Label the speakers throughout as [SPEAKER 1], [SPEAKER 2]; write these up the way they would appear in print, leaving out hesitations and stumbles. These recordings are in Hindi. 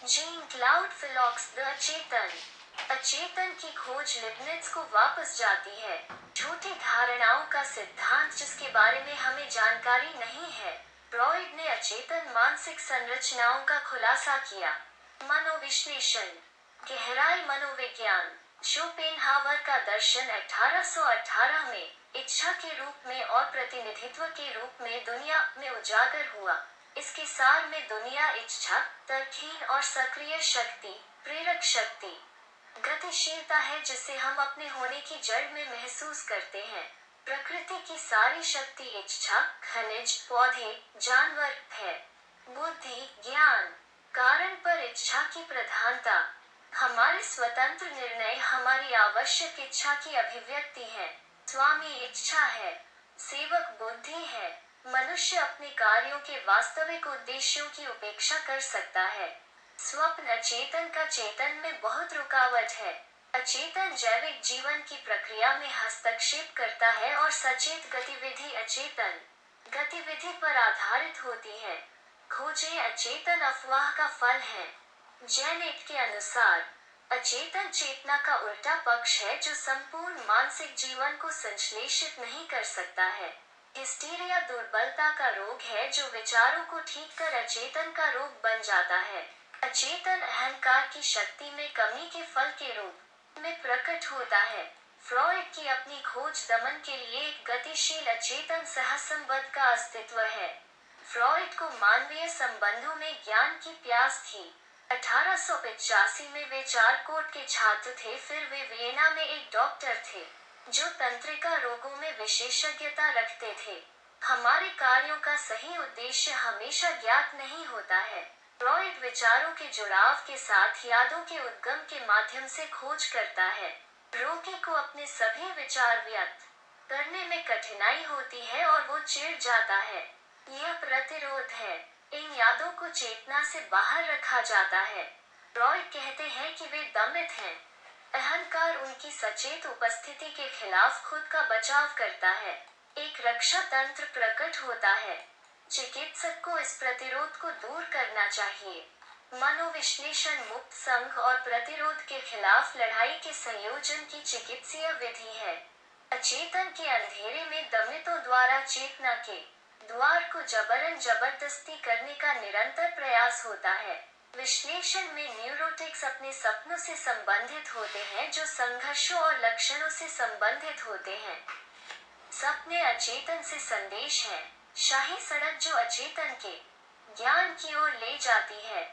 [SPEAKER 1] जीन क्लाउड फिलॉक्स द अचेतन। अचेतन की खोज लिबनिट्स को वापस जाती है। झूठी धारणाओं का सिद्धांत जिसके बारे में हमें जानकारी नहीं है। फ्रॉइड ने अचेतन मानसिक संरचनाओं का खुलासा किया। मनोविश्लेषण, गहराई मनोविज्ञान। शोपेनहावर का दर्शन 1818 में इच्छा के रूप में और प्रतिनिधित्व के रूप में दुनिया में उजागर हुआ। इसके सार में दुनिया इच्छा, तर्कहीन और सक्रिय शक्ति, प्रेरक शक्ति, गतिशीलता है जिसे हम अपने होने की जड़ में महसूस करते हैं। प्रकृति की सारी शक्ति इच्छा, खनिज, पौधे, जानवर है। बुद्धि, ज्ञान, कारण पर इच्छा की प्रधानता। हमारे स्वतंत्र निर्णय हमारी आवश्यक इच्छा की अभिव्यक्ति है। स्वामी इच्छा है, सेवक बुद्धि है। मनुष्य अपने कार्यों के वास्तविक उद्देश्यों की उपेक्षा कर सकता है। स्वप्न अचेतन का चेतन में बहुत रुकावट है। अचेतन जैविक जीवन की प्रक्रिया में हस्तक्षेप करता है और सचेत गतिविधि अचेतन गतिविधि पर आधारित होती है। खोजें अचेतन अफवाह का फल है। जेनेट के अनुसार अचेतन चेतना का उल्टा पक्ष है जो संपूर्ण मानसिक जीवन को संश्लेषित नहीं कर सकता है। हिस्टीरिया दुर्बलता का रोग है जो विचारों को ठीक कर अचेतन का रोग बन जाता है। अचेतन अहंकार की शक्ति में कमी के फल के रूप में प्रकट होता है। फ्रॉइड की अपनी खोज दमन के लिए एक गतिशील अचेतन सहसंबंध का अस्तित्व है। फ्रॉइड को मानवीय संबंधों में ज्ञान की प्यास थी। 1885 में वे चारकोट के छात्र थे। फिर वे वियना में एक डॉक्टर थे जो तंत्रिका रोगों में विशेषज्ञता रखते थे। हमारे कार्यों का सही उद्देश्य हमेशा ज्ञात नहीं होता है। फ्रॉइड विचारों के जुड़ाव के साथ यादों के उद्गम के माध्यम से खोज करता है। रोगी को अपने सभी विचार व्यक्त करने में कठिनाई होती है और वो चिढ़ जाता है। यह प्रतिरोध है। इन यादों को चेतना से बाहर रखा जाता है। फ्रॉइड कहते हैं कि वे दमित हैं। अहंकार उनकी सचेत उपस्थिति के खिलाफ खुद का बचाव करता है। एक रक्षा तंत्र प्रकट होता है। चिकित्सक को इस प्रतिरोध को दूर करना चाहिए। मनोविश्लेषण मुक्त संघ और प्रतिरोध के खिलाफ लड़ाई के संयोजन की चिकित्सीय विधि है। अचेतन के अंधेरे में दमितों द्वारा चेतना के द्वार को जबरन जबरदस्ती करने का निरंतर प्रयास होता है। विश्लेषण में न्यूरोटिक्स अपने सपनों से संबंधित होते हैं जो संघर्षों और लक्षणों से संबंधित होते हैं। सपने अचेतन से संदेश हैं। शाही सड़क जो अचेतन के ज्ञान की ओर ले जाती है।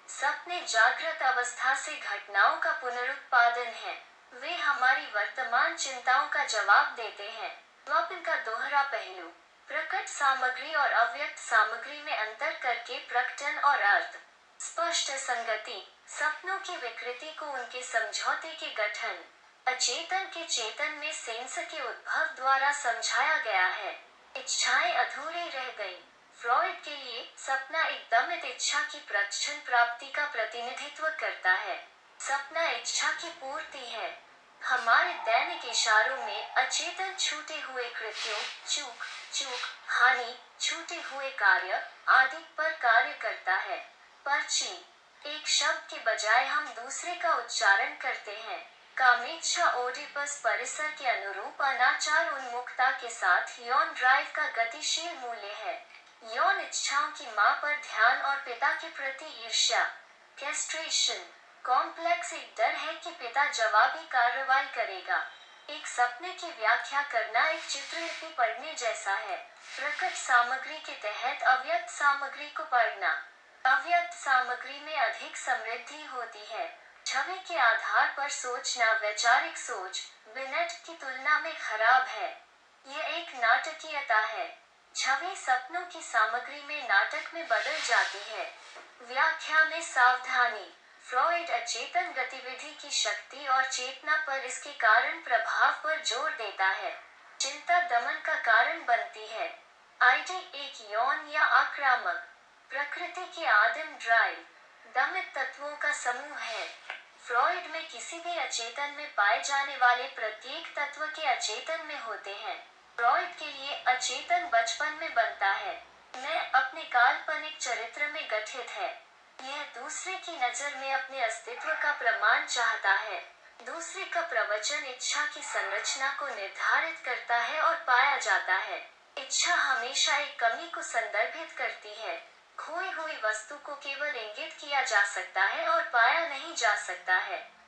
[SPEAKER 1] सपने जागृत अवस्था से घटनाओं का पुनरुत्पादन है। वे हमारी वर्तमान चिंताओं का जवाब देते हैं। स्वप्न का दोहरा पहलू, प्रकट सामग्री और अव्यक्त सामग्री में अंतर करके प्रकटन और अर्थ स्पष्ट संगति। सपनों की विकृति को उनके समझौते के गठन अचेतन के चेतन में सेंस के उद्भव द्वारा समझाया गया है। इच्छाएं अधूरी रह गई। फ्रॉइड के लिए सपना एक दमित इच्छा की प्रच्छन्न प्राप्ति का प्रतिनिधित्व करता है। सपना इच्छा की पूर्ति है। हमारे दैनिक इशारों में अचेतन छूटे हुए कृत्यों, चूक, हानि, छूटे हुए कार्य आदि पर कार्य करता है। पर्ची, एक शब्द के बजाय हम दूसरे का उच्चारण करते हैं। कामेच्छा ओडिपस परिसर के अनुरूप अनाचार उन्मुखता के साथ यौन ड्राइव का गतिशील मूल्य है। यौन इच्छाओं की मां पर ध्यान और पिता के प्रति ईर्ष्या। कैस्ट्रेशन कॉम्प्लेक्स एक डर है कि पिता जवाबी कार्रवाई करेगा। एक सपने की व्याख्या करना एक चित्रलिपि पढ़ने जैसा है। प्रकट सामग्री के तहत अव्यक्त सामग्री को पढ़ना। अव्यक्त सामग्री में अधिक समृद्धि होती है। छवि के आधार पर सोचना वैचारिक सोच बिनेट की तुलना में खराब है। यह एक नाटकीयता है। छवि सपनों की सामग्री में नाटक में बदल जाती है। व्याख्या में सावधानी। फ्रॉइड अचेतन गतिविधि की शक्ति और चेतना पर इसके कारण प्रभाव पर जोर देता है। चिंता दमन का कारण बनती है। आईडी एक यौन या आक्रामक प्रकृति की आदिम ड्राइव दमित तत्वों का समूह है। फ्रॉइड में किसी भी अचेतन में पाए जाने वाले प्रत्येक तत्व के अचेतन में होते हैं। फ्रॉइड के लिए अचेतन बचपन में बनता है। मैं अपने काल्पनिक चरित्र में गठित है। यह दूसरे की नजर में अपने अस्तित्व का प्रमाण चाहता है। दूसरे का प्रवचन इच्छा की संरचना को निर्धारित करता है और पाया जाता है। इच्छा हमेशा एक कमी को संदर्भित करती है। खोई हुई वस्तु को केवल इंगित किया जा सकता है और पाया नहीं जा सकता है।